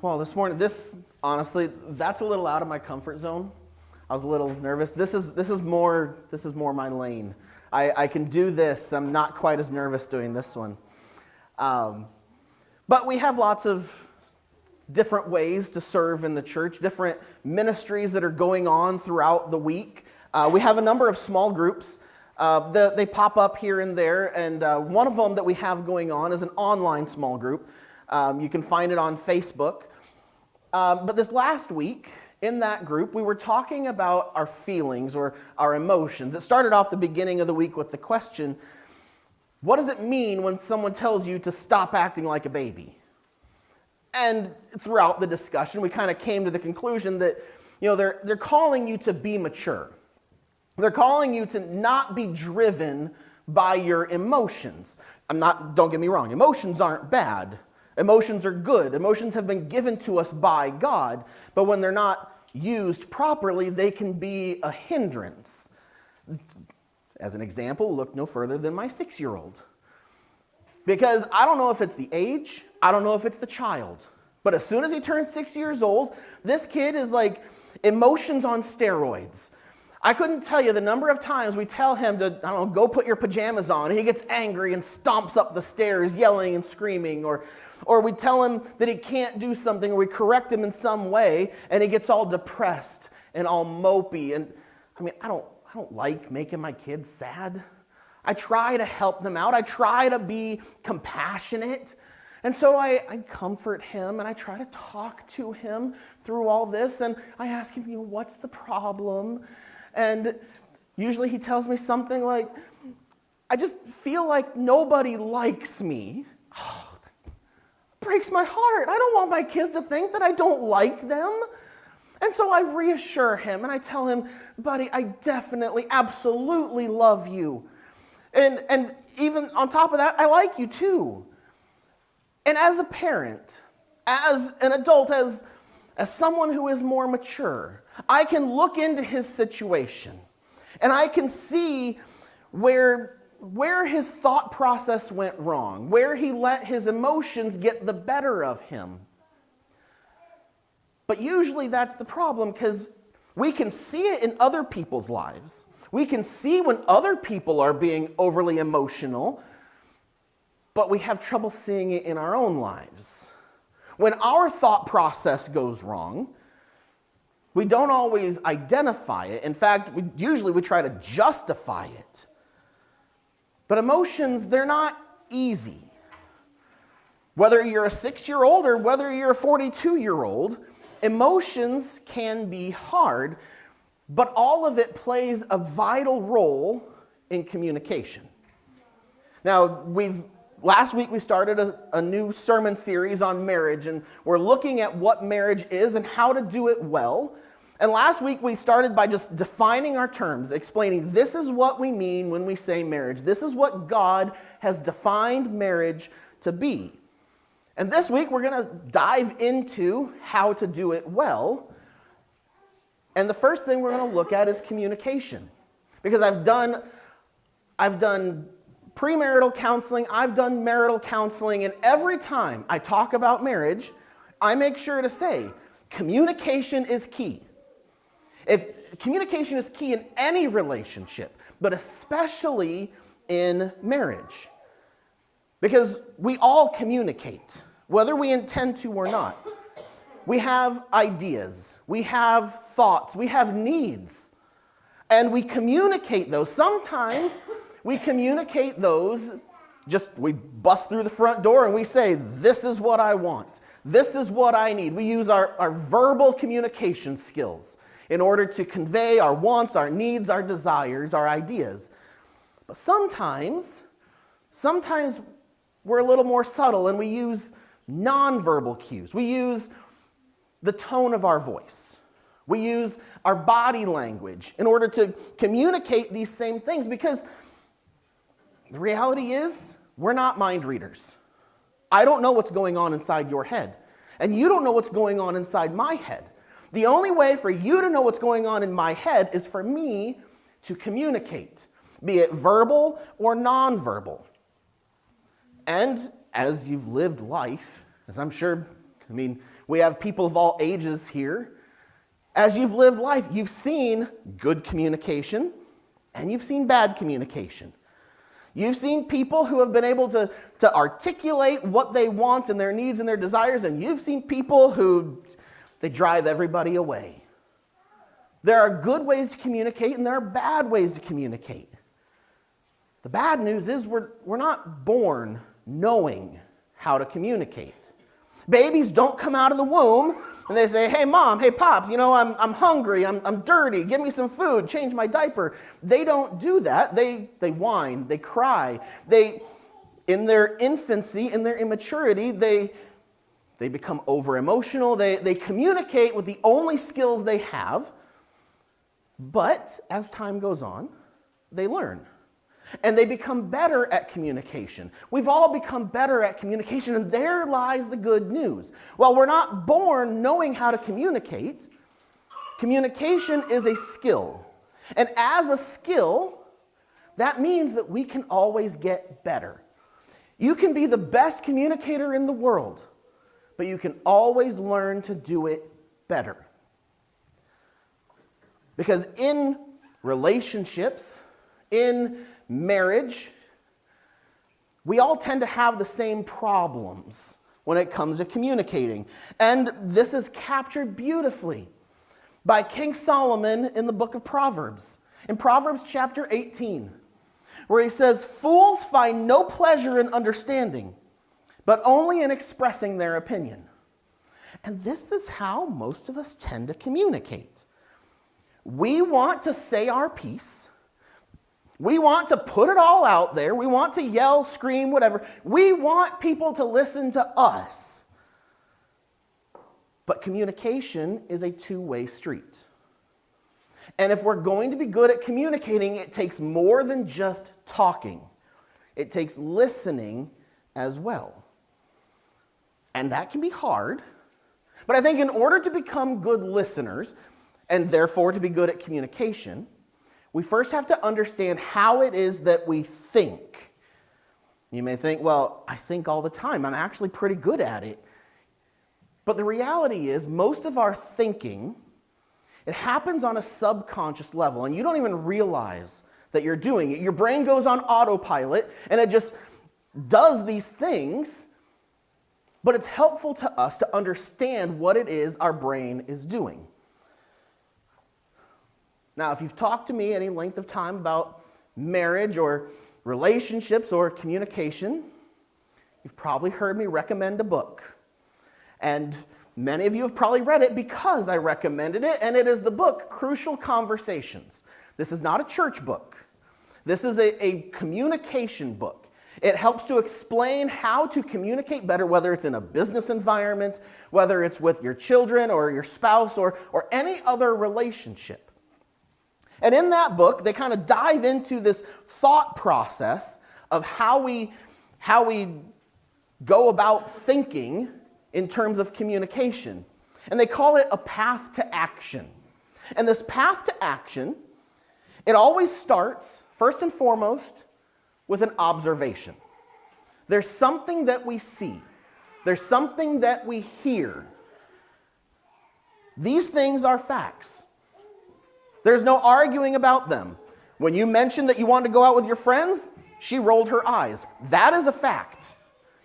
Well, this morning, honestly, that's a little out of my comfort zone. I was a little nervous. This is more my lane. I can do this. I'm not quite as nervous doing this one. But we have lots of different ways to serve in the church, different ministries that are going on throughout the week. We have a number of small groups. They pop up here and there, and one of them that we have going on is an online small group. You can find it on Facebook. But this last week, in that group, we were talking about our feelings or our emotions. It started off the beginning of the week with the question, what does it mean when someone tells you to stop acting like a baby? And throughout the discussion, we kind of came to the conclusion that, they're calling you to be mature. They're calling you to not be driven by your emotions. Don't get me wrong, emotions aren't bad. Emotions are good. Emotions have been given to us by God, but when they're not used properly, they can be a hindrance. As an example, look no further than my 6-year-old. Because I don't know if it's the age, I don't know if it's the child, but as soon as he turns 6 years old, this kid is like emotions on steroids. I couldn't tell you the number of times we tell him to, go put your pajamas on, and he gets angry and stomps up the stairs yelling and screaming, or we tell him that he can't do something, or we correct him in some way, and he gets all depressed and all mopey. And I don't like making my kids sad. I try to help them out. I try to be compassionate. And so I comfort him, and I try to talk to him through all this, and I ask him, what's the problem? And usually he tells me something like, I just feel like nobody likes me. Oh, that breaks my heart. I don't want my kids to think that I don't like them. And so I reassure him and I tell him, buddy, I definitely, absolutely love you. And even on top of that, I like you too. And as a parent, as an adult, as someone who is more mature, I can look into his situation and I can see where his thought process went wrong, where he let his emotions get the better of him. But usually that's the problem, because we can see it in other people's lives. We can see when other people are being overly emotional, but we have trouble seeing it in our own lives. When our thought process goes wrong, we don't always identify it. In fact, we try to justify it. But emotions, they're not easy. Whether you're a 6-year-old or whether you're a 42-year-old, emotions can be hard, but all of it plays a vital role in communication. Now, last week we started a new sermon series on marriage, and we're looking at what marriage is and how to do it well. And last week we started by just defining our terms, explaining this is what we mean when we say marriage. This is what God has defined marriage to be. And this week we're going to dive into how to do it well. And the first thing we're going to look at is communication. Because I've done premarital counseling, I've done marital counseling, and every time I talk about marriage, I make sure to say, communication is key. If communication is key in any relationship, but especially in marriage. Because we all communicate, whether we intend to or not. We have ideas, we have thoughts, we have needs, and we communicate those. Sometimes we communicate those, we bust through the front door and we say, this is what I want. This is what I need. We use our verbal communication skills in order to convey our wants, our needs, our desires, our ideas. But sometimes we're a little more subtle and we use nonverbal cues. We use the tone of our voice. We use our body language in order to communicate these same things, because the reality is, we're not mind readers. I don't know what's going on inside your head, and you don't know what's going on inside my head. The only way for you to know what's going on in my head is for me to communicate, be it verbal or nonverbal. And as you've lived life, as I'm sure I mean, we have people of all ages here. As you've lived life, you've seen good communication and you've seen bad communication. You've seen people who have been able to articulate what they want and their needs and their desires, and you've seen people who, they drive everybody away. There are good ways to communicate and there are bad ways to communicate. The bad news is we're not born knowing how to communicate. Babies don't come out of the womb and they say, hey mom, hey pops, I'm hungry, I'm dirty, give me some food, change my diaper. They don't do that. They whine, they cry. In their infancy, in their immaturity, they become over emotional. They communicate with the only skills they have. But as time goes on, they learn. And they become better at communication. We've all become better at communication, and there lies the good news. While we're not born knowing how to communicate, communication is a skill. And as a skill, that means that we can always get better. You can be the best communicator in the world, but you can always learn to do it better. Because in relationships, in marriage, we all tend to have the same problems when it comes to communicating. And this is captured beautifully by King Solomon in the book of Proverbs. In Proverbs chapter 18, where he says, fools find no pleasure in understanding, but only in expressing their opinion. And this is how most of us tend to communicate. We want to say our piece. We want to put it all out there. We want to yell, scream, whatever. We want people to listen to us. But communication is a two-way street. And if we're going to be good at communicating, it takes more than just talking. It takes listening as well. And that can be hard. But I think in order to become good listeners, and therefore to be good at communication, we first have to understand how it is that we think. You may think, well, I think all the time. I'm actually pretty good at it. But the reality is, most of our thinking, it happens on a subconscious level, and you don't even realize that you're doing it. Your brain goes on autopilot, and it just does these things, but it's helpful to us to understand what it is our brain is doing. Now, if you've talked to me any length of time about marriage or relationships or communication, you've probably heard me recommend a book. And many of you have probably read it because I recommended it, and it is the book Crucial Conversations. This is not a church book. This is a communication book. It helps to explain how to communicate better, whether it's in a business environment, whether it's with your children or your spouse or any other relationship. And in that book, they kind of dive into this thought process of how we go about thinking in terms of communication. And they call it a path to action. And this path to action, it always starts, first and foremost, with an observation. There's something that we see. There's something that we hear. These things are facts. There's no arguing about them. When you mentioned that you wanted to go out with your friends, she rolled her eyes. That is a fact.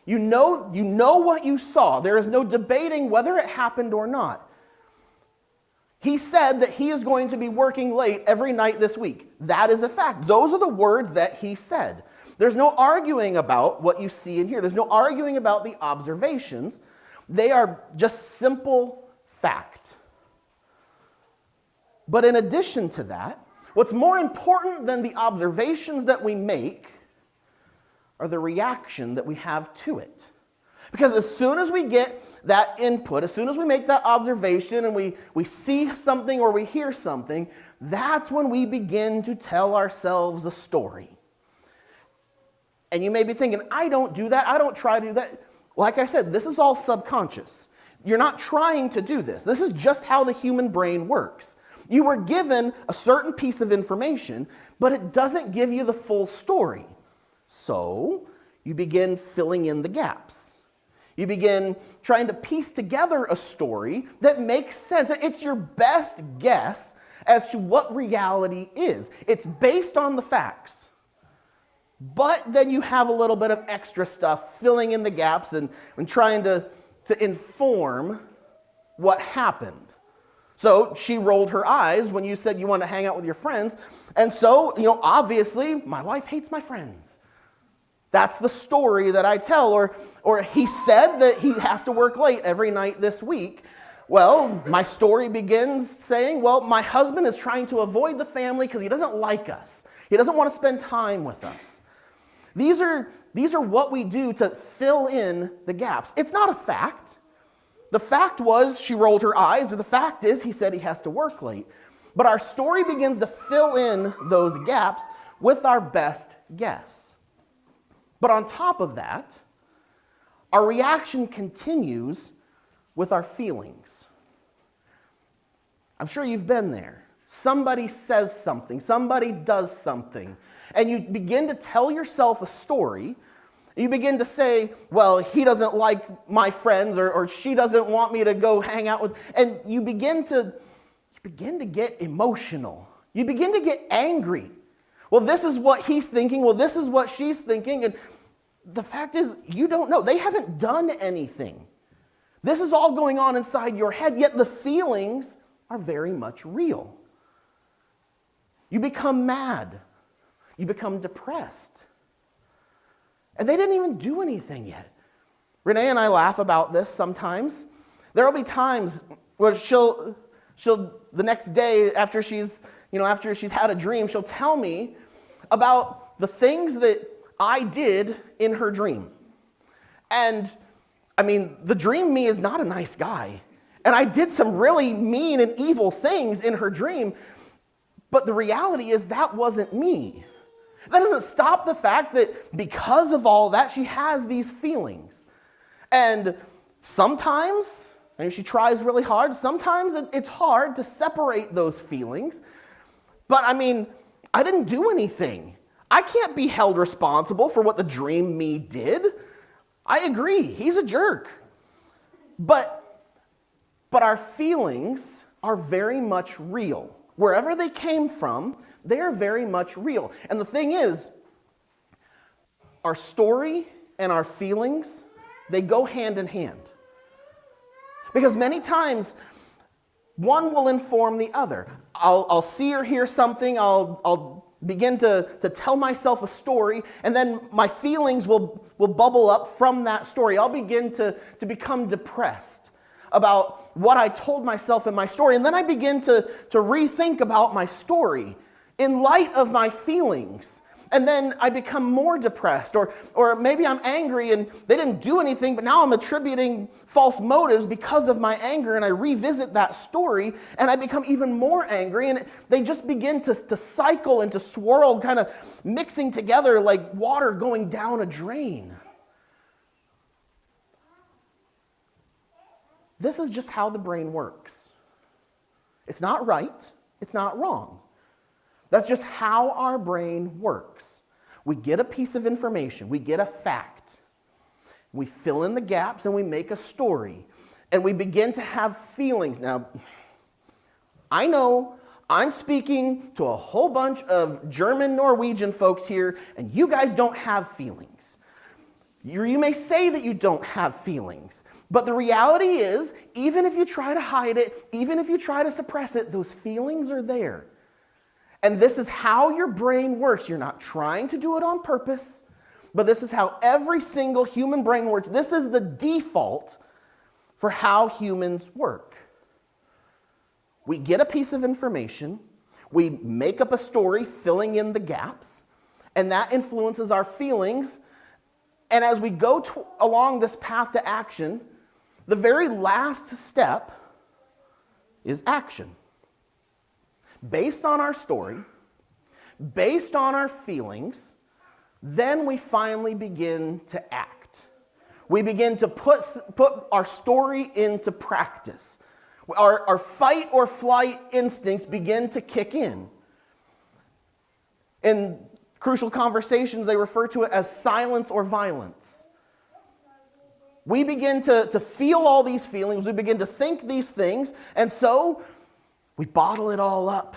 You know what you saw. There is no debating whether it happened or not. He said that he is going to be working late every night this week. That is a fact. Those are the words that he said. There's no arguing about what you see and hear. There's no arguing about the observations. They are just simple fact. But in addition to that, what's more important than the observations that we make are the reaction that we have to it. Because as soon as we get that input, as soon as we make that observation and we see something or we hear something, that's when we begin to tell ourselves a story. And you may be thinking, I don't do that, I don't try to do that. Like I said, this is all subconscious. You're not trying to do this. This is just how the human brain works. You were given a certain piece of information, but it doesn't give you the full story. So you begin filling in the gaps. You begin trying to piece together a story that makes sense. It's your best guess as to what reality is. It's based on the facts. But then you have a little bit of extra stuff filling in the gaps and trying to inform what happened. So she rolled her eyes when you said you want to hang out with your friends. And so, obviously, my wife hates my friends. That's the story that I tell. Or he said that he has to work late every night this week. Well, my story begins saying, well, my husband is trying to avoid the family because he doesn't like us. He doesn't want to spend time with us. These are what we do to fill in the gaps. It's not a fact. The fact was she rolled her eyes, or the fact is he said he has to work late. But our story begins to fill in those gaps with our best guess. But on top of that, our reaction continues with our feelings. I'm sure you've been there. Somebody says something, somebody does something, and you begin to tell yourself a story. You begin to say, well, he doesn't like my friends, or she doesn't want me to go hang out with, and you begin to get emotional. You begin to get angry. Well, this is what he's thinking. Well, this is what she's thinking. And the fact is, you don't know. They haven't done anything. This is all going on inside your head, yet the feelings are very much real. You become mad. You become depressed. And they didn't even do anything yet. Renee and I laugh about this sometimes. There will be times where she'll the next day after she's had a dream, she'll tell me about the things that I did in her dream. And the dream me is not a nice guy. And I did some really mean and evil things in her dream. But the reality is that wasn't me. That doesn't stop the fact that because of all that, she has these feelings. And sometimes, she tries really hard, sometimes it's hard to separate those feelings. But I didn't do anything. I can't be held responsible for what the dream me did. I agree, he's a jerk. But our feelings are very much real. Wherever they came from, they are very much real. And the thing is, our story and our feelings, they go hand in hand. Because many times, one will inform the other. I'll see or hear something, I'll begin to tell myself a story, and then my feelings will bubble up from that story. I'll begin to become depressed about what I told myself in my story, and then I begin to rethink about my story in light of my feelings. And then I become more depressed, or maybe I'm angry and they didn't do anything, but now I'm attributing false motives because of my anger, and I revisit that story and I become even more angry, and they just begin to cycle and to swirl, kind of mixing together like water going down a drain. This is just how the brain works. It's not right, it's not wrong. That's just how our brain works. We get a piece of information, we get a fact, we fill in the gaps and we make a story, and we begin to have feelings. Now, I know I'm speaking to a whole bunch of German, Norwegian folks here, and you guys don't have feelings. You may say that you don't have feelings, but the reality is, even if you try to hide it, even if you try to suppress it, those feelings are there. And this is how your brain works. You're not trying to do it on purpose, but this is how every single human brain works. This is the default for how humans work. We get a piece of information, we make up a story filling in the gaps, and that influences our feelings. And as we go along this path to action, the very last step is action. Based on our story, based on our feelings, then we finally begin to act. We begin to put our story into practice. Our fight or flight instincts begin to kick in. In Crucial Conversations, they refer to it as silence or violence. We begin to feel all these feelings. We begin to think these things. And so we bottle it all up.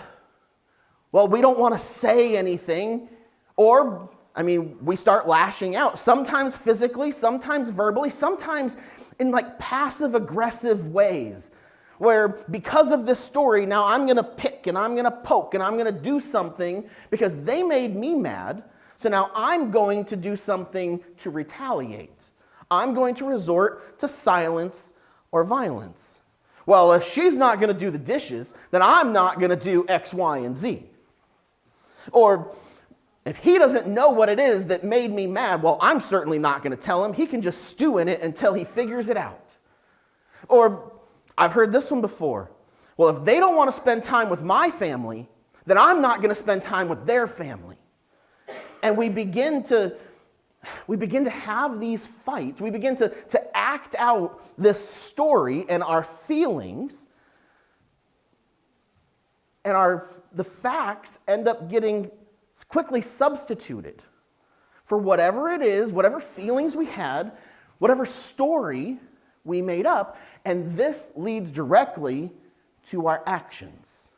Well, we don't want to say anything. Or, we start lashing out. Sometimes physically, sometimes verbally, sometimes in like passive aggressive ways. Where because of this story, now I'm going to pick and I'm going to poke and I'm going to do something because they made me mad. So now I'm going to do something to retaliate. I'm going to resort to silence or violence. Well, if she's not going to do the dishes, then I'm not going to do X, Y, and Z. Or if he doesn't know what it is that made me mad, well, I'm certainly not going to tell him. He can just stew in it until he figures it out. Or I've heard this one before. Well, if they don't want to spend time with my family, then I'm not going to spend time with their family. And we begin to have these fights. We begin to act out this story and our feelings. And the facts end up getting quickly substituted for whatever it is, whatever feelings we had, whatever story we made up, and this leads directly to our actions.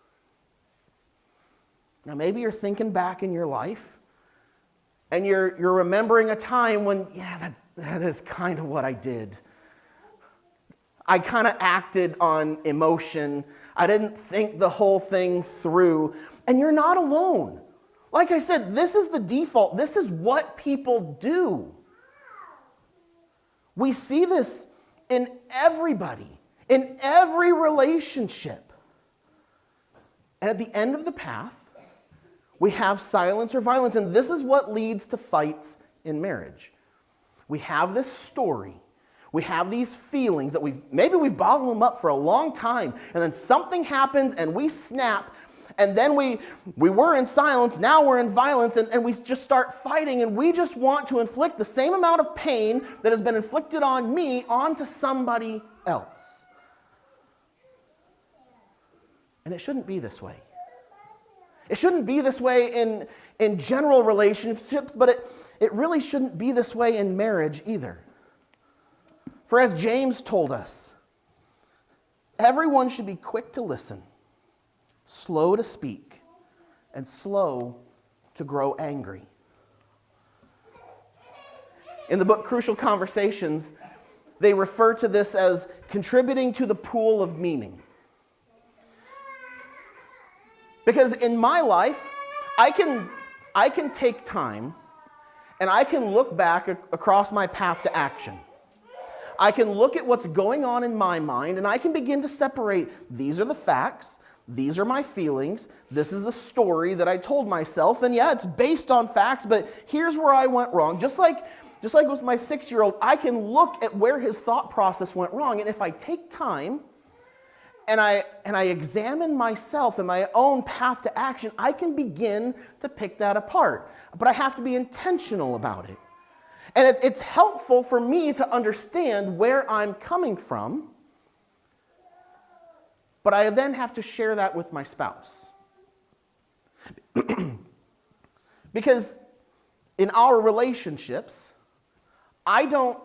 Now, maybe you're thinking back in your life, and you're remembering a time when, that is kind of what I did. I kind of acted on emotion. I didn't think the whole thing through, and you're not alone. Like I said, this is the default. This is what people do. We see this in everybody, in every relationship. And at the end of the path, we have silence or violence, and this is what leads to fights in marriage. We have this story. We have these feelings that maybe we've bottled them up for a long time, and then something happens and we snap, and then we were in silence, now we're in violence, and we just start fighting, and we just want to inflict the same amount of pain that has been inflicted on me onto somebody else. And it shouldn't be this way. It shouldn't be this way in general relationships, but it really shouldn't be this way in marriage either. For as James told us, everyone should be quick to listen, slow to speak, and slow to grow angry. In the book Crucial Conversations, they refer to this as contributing to the pool of meaning. Because in my life, I can take time and I can look back across my path to action. I can look at what's going on in my mind and I can begin to separate, these are the facts, these are my feelings, this is the story that I told myself, and it's based on facts, but here's where I went wrong. Just like with my 6-year-old, I can look at where his thought process went wrong, and if I take time and I examine myself and my own path to action, I can begin to pick that apart. But I have to be intentional about it. And it's helpful for me to understand where I'm coming from, but I then have to share that with my spouse. Because in our relationships, I don't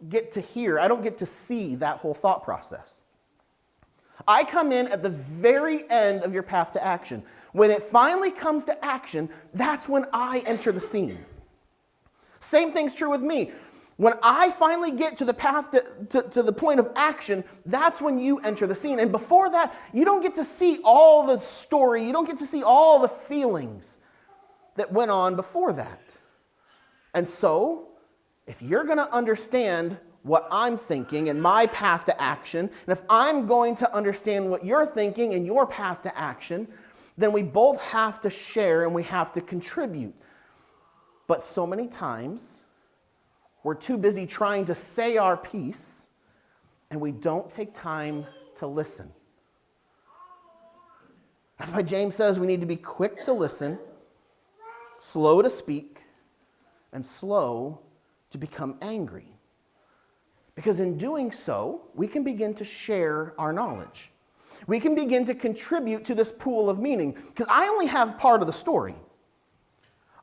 get to hear, I don't get to see that whole thought process. I come in at the very end of your path to action. When it finally comes to action, that's when I enter the scene. Same thing's true with me. When I finally get to the path to the point of action, that's when you enter the scene. And before that, you don't get to see all the story. You don't get to see all the feelings that went on before that. And so, if you're going to understand what I'm thinking and my path to action, and if I'm going to understand what you're thinking and your path to action, then we both have to share and we have to contribute. But so many times, we're too busy trying to say our piece, and we don't take time to listen. That's why James says we need to be quick to listen, slow to speak, and slow to become angry. Because in doing so, we can begin to share our knowledge. We can begin to contribute to this pool of meaning. Because I only have part of the story.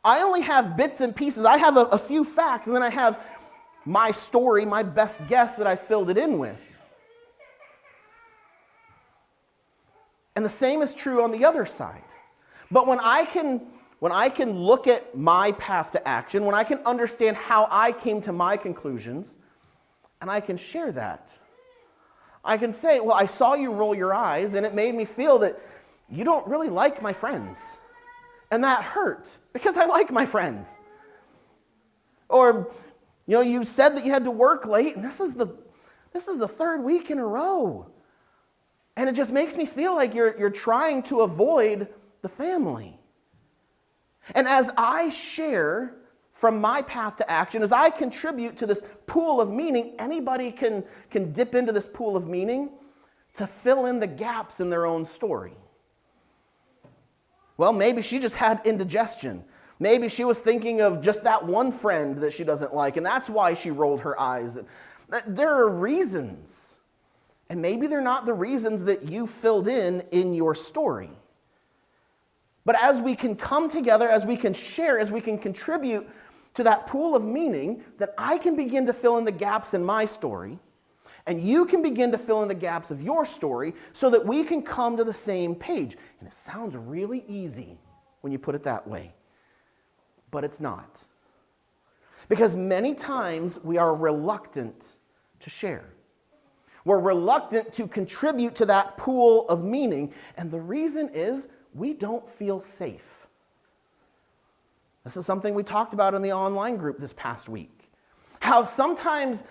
I only have bits and pieces. I have a few facts, and then I have my story, my best guess that I filled it in with. And the same is true on the other side. But when I can look at my path to action, when I can understand how I came to my conclusions, and I can share that, I can say, well, I saw you roll your eyes, and it made me feel that you don't really like my friends. And that hurt, because I like my friends. Or, you said that you had to work late, and this is the third week in a row. And it just makes me feel like you're trying to avoid the family. And as I share from my path to action, as I contribute to this pool of meaning, anybody can dip into this pool of meaning to fill in the gaps in their own story. Well, maybe she just had indigestion. Maybe she was thinking of just that one friend that she doesn't like, and that's why she rolled her eyes. There are reasons. And maybe they're not the reasons that you filled in your story. But as we can come together, as we can share, as we can contribute to that pool of meaning, that I can begin to fill in the gaps in my story, and you can begin to fill in the gaps of your story, so that we can come to the same page. And it sounds really easy when you put it that way, but it's not. Because many times we are reluctant to share. We're reluctant to contribute to that pool of meaning, and the reason is we don't feel safe. This is something we talked about in the online group this past week. How sometimes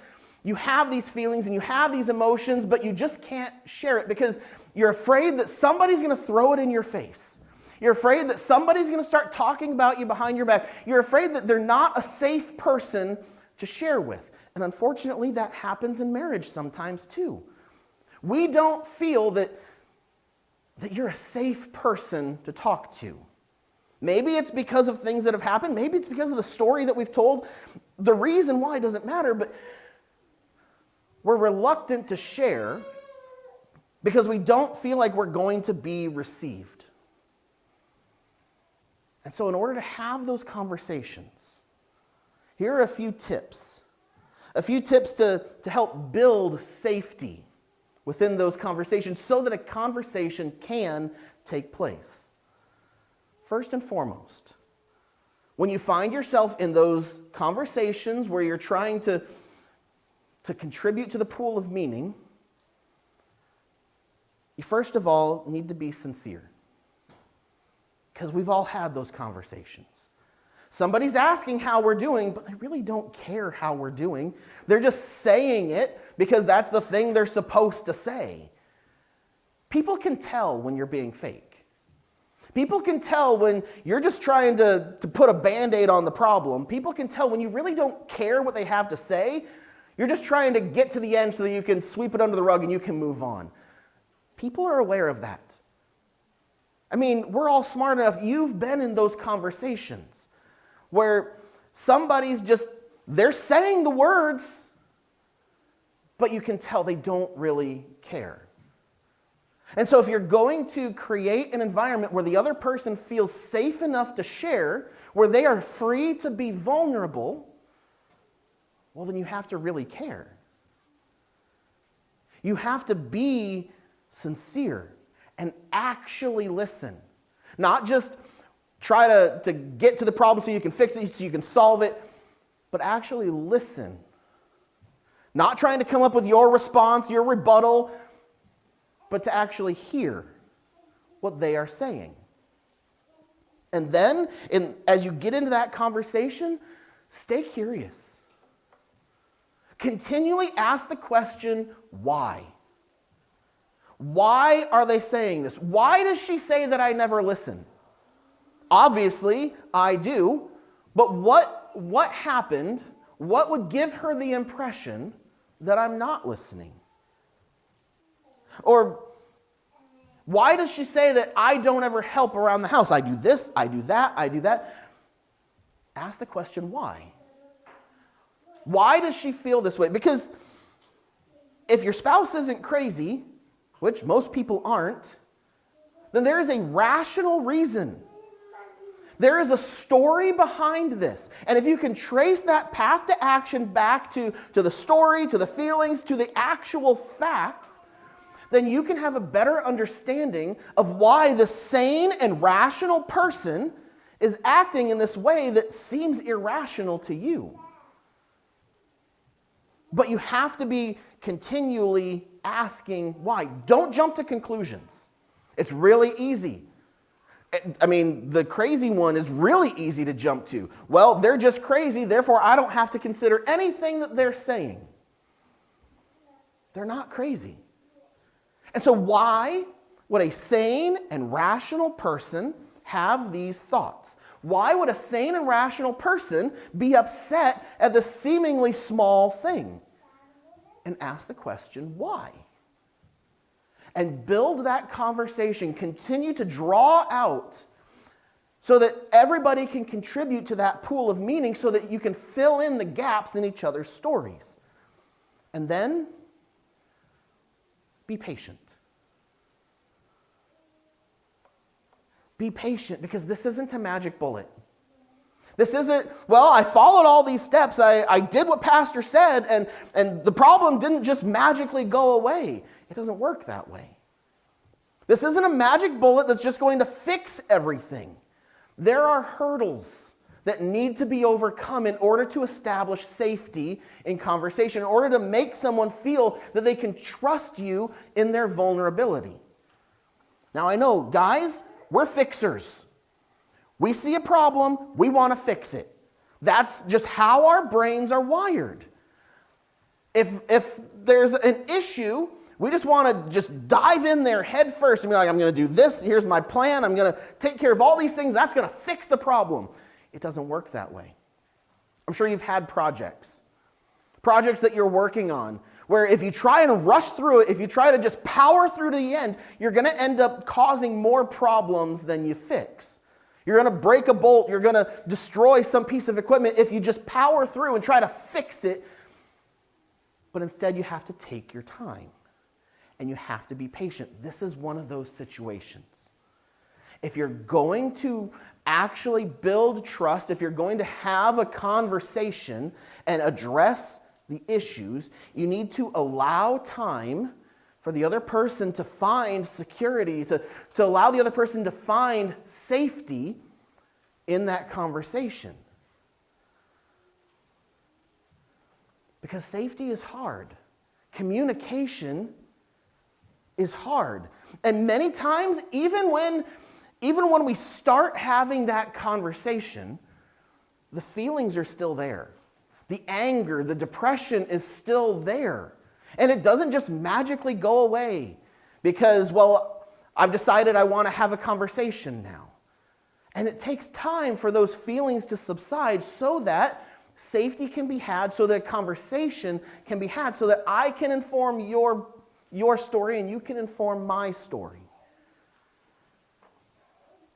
you have these feelings and you have these emotions, but you just can't share it because you're afraid that somebody's going to throw it in your face. You're afraid that somebody's going to start talking about you behind your back. You're afraid that they're not a safe person to share with. And unfortunately, that happens in marriage sometimes too. We don't feel that you're a safe person to talk to. Maybe it's because of things that have happened. Maybe it's because of the story that we've told. The reason why doesn't matter, but we're reluctant to share because we don't feel like we're going to be received. And so in order to have those conversations, here are a few tips. A few tips to help build safety within those conversations so that a conversation can take place. First and foremost, when you find yourself in those conversations where you're trying to contribute to the pool of meaning, you first of all need to be sincere. Because we've all had those conversations. Somebody's asking how we're doing, but they really don't care how we're doing. They're just saying it because that's the thing they're supposed to say. People can tell when you're being fake. People can tell when you're just trying to put a Band-Aid on the problem. People can tell when you really don't care what they have to say. You're just trying to get to the end so that you can sweep it under the rug and you can move on. People are aware of that. I mean, we're all smart enough. You've been in those conversations where somebody's they're saying the words, but you can tell they don't really care. And so if you're going to create an environment where the other person feels safe enough to share, where they are free to be vulnerable, well, then you have to really care. You have to be sincere and actually listen. Not just try to get to the problem so you can fix it, so you can solve it, but actually listen. Not trying to come up with your response, your rebuttal, but to actually hear what they are saying. And then, as you get into that conversation, stay curious. Continually ask the question, why? Why are they saying this? Why does she say that I never listen? Obviously, I do. But what happened? What would give her the impression that I'm not listening? Or why does she say that I don't ever help around the house? I do this, I do that, I do that. Ask the question, why? Why does she feel this way? Because if your spouse isn't crazy, which most people aren't, then there is a rational reason There is a story behind this. And if you can trace that path to action back to the story, to the feelings, to the actual facts, then you can have a better understanding of why the sane and rational person is acting in this way that seems irrational to you. But you have to be continually asking why. Don't jump to conclusions. It's really easy. I mean, the crazy one is really easy to jump to. Well, they're just crazy, therefore I don't have to consider anything that they're saying. They're not crazy. And so why would a sane and rational person have these thoughts? Why would a sane and rational person be upset at the seemingly small thing? And ask the question, why? And build that conversation, continue to draw out so that everybody can contribute to that pool of meaning so that you can fill in the gaps in each other's stories. And then be patient. Be patient, because this isn't a magic bullet. This isn't, well, I followed all these steps, I did what Pastor said, and the problem didn't just magically go away. It doesn't work that way. This isn't a magic bullet that's just going to fix everything. There are hurdles that need to be overcome in order to establish safety in conversation, in order to make someone feel that they can trust you in their vulnerability. Now, I know, guys, we're fixers. We see a problem, we want to fix it. That's just how our brains are wired. If there's an issue, we just want to just dive in there head first and be like, I'm going to do this, here's my plan, I'm going to take care of all these things, that's going to fix the problem. It doesn't work that way. I'm sure you've had projects that you're working on, where if you try and rush through it, if you try to just power through to the end, you're going to end up causing more problems than you fix. You're going to break a bolt, you're going to destroy some piece of equipment if you just power through and try to fix it. But instead, you have to take your time. And you have to be patient. This is one of those situations. If you're going to actually build trust, if you're going to have a conversation and address the issues, you need to allow time for the other person to find security, to allow the other person to find safety in that conversation. Because safety is hard. Communication is hard. And many times, even when we start having that conversation, the feelings are still there. The anger, the depression is still there. And it doesn't just magically go away because, well, I've decided I want to have a conversation now. And it takes time for those feelings to subside so that safety can be had, so that conversation can be had, so that I can inform your story and you can inform my story.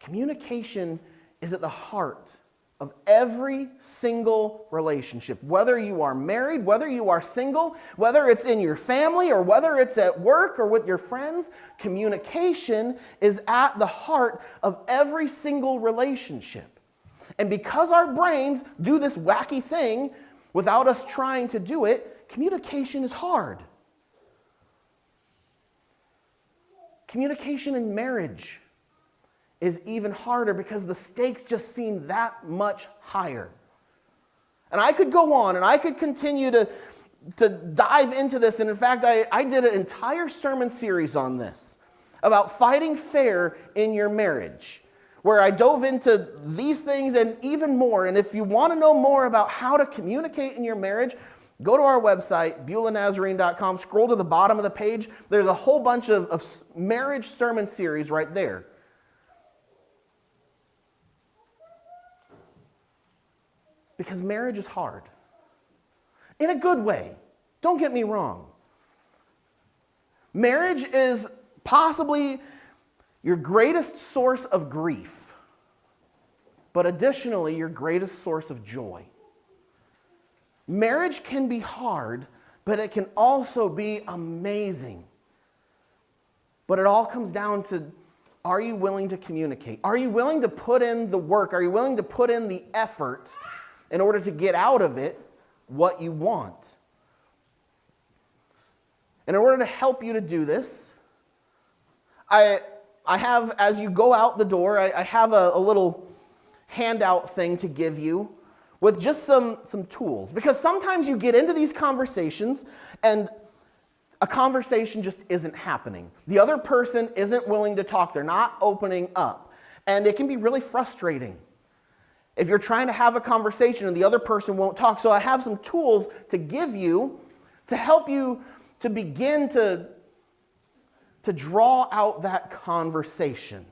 Communication is at the heart of every single relationship. Whether you are married, whether you are single, whether it's in your family or whether it's at work or with your friends, communication is at the heart of every single relationship. And because our brains do this wacky thing without us trying to do it, communication is hard. Communication in marriage is even harder because the stakes just seem that much higher. And I could go on and I could continue to dive into this. And in fact, I did an entire sermon series on this, about fighting fair in your marriage, where I dove into these things and even more. And if you want to know more about how to communicate in your marriage, go to our website, BeulahNazarene.com, scroll to the bottom of the page. There's a whole bunch of marriage sermon series right there. Because marriage is hard. In a good way. Don't get me wrong. Marriage is possibly your greatest source of grief, but additionally, your greatest source of joy. Marriage can be hard, but it can also be amazing. But it all comes down to Are you willing to communicate? Are you willing to put in the work? Are you willing to put in the effort in order to get out of it what you want? And in order to help you to do this, I have, as you go out the door, I have a little handout thing to give you with just some tools. Because sometimes you get into these conversations and a conversation just isn't happening. The other person isn't willing to talk. They're not opening up. And it can be really frustrating if you're trying to have a conversation and the other person won't talk. So I have some tools to give you to help you to begin to draw out that conversation.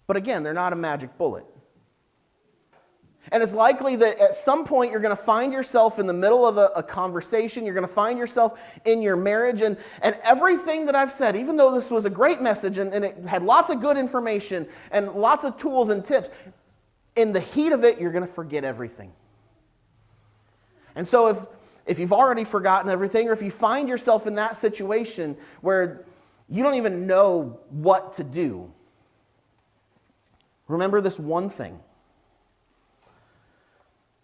But again, they're not a magic bullet. And it's likely that at some point you're going to find yourself in the middle of a conversation. You're going to find yourself in your marriage. And everything that I've said, even though this was a great message and it had lots of good information and lots of tools and tips, in the heat of it, you're going to forget everything. And so if you've already forgotten everything, or if you find yourself in that situation where you don't even know what to do, remember this one thing.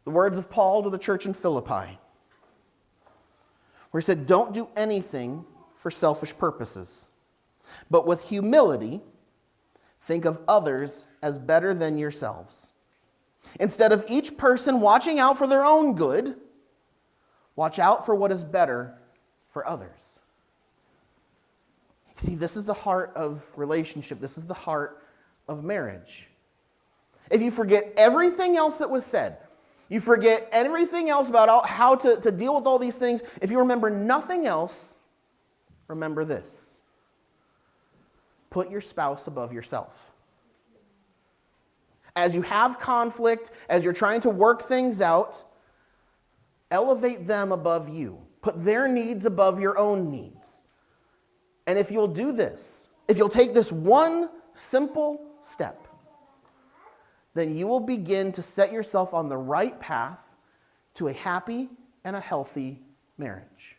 The words of Paul to the church in Philippi, where he said, don't do anything for selfish purposes, but with humility, think of others as better than yourselves. Instead of each person watching out for their own good, watch out for what is better for others. See, this is the heart of relationship. This is the heart of marriage. If you forget everything else that was said, you forget everything else about how to deal with all these things, if you remember nothing else, remember this. Put your spouse above yourself. As you have conflict, as you're trying to work things out, elevate them above you. Put their needs above your own needs. And if you'll do this, if you'll take this one simple step, then you will begin to set yourself on the right path to a happy and a healthy marriage.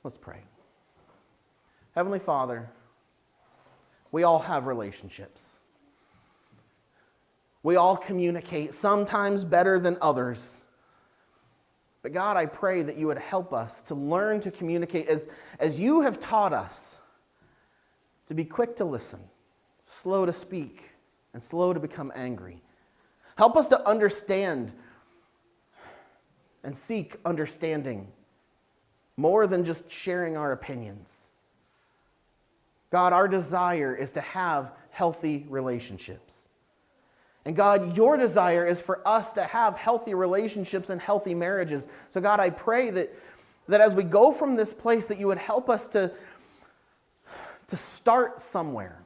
Let's pray. Heavenly Father, we all have relationships. We all communicate, sometimes better than others. But God, I pray that you would help us to learn to communicate as you have taught us, to be quick to listen, slow to speak, and slow to become angry. Help us to understand and seek understanding more than just sharing our opinions. God, our desire is to have healthy relationships. And God, your desire is for us to have healthy relationships and healthy marriages. So God, I pray that as we go from this place, that you would help us to start somewhere,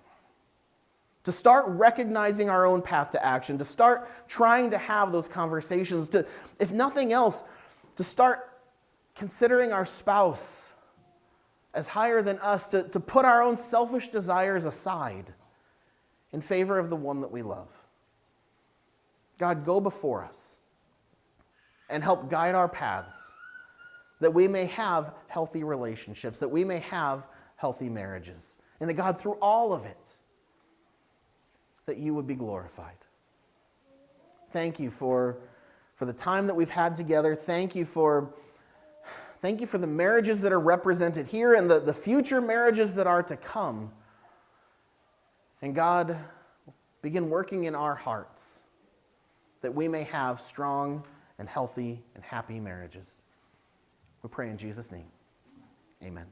to start recognizing our own path to action, to start trying to have those conversations, to, if nothing else, to start considering our spouse as higher than us, to put our own selfish desires aside in favor of the one that we love. God, go before us and help guide our paths, that we may have healthy relationships, that we may have healthy marriages. And that God, through all of it, that you would be glorified. Thank you for the time that we've had together. Thank you for the marriages that are represented here and the future marriages that are to come. And God, begin working in our hearts that we may have strong and healthy and happy marriages. We pray in Jesus' name. Amen.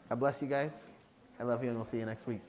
God bless you guys. I love you, and we'll see you next week.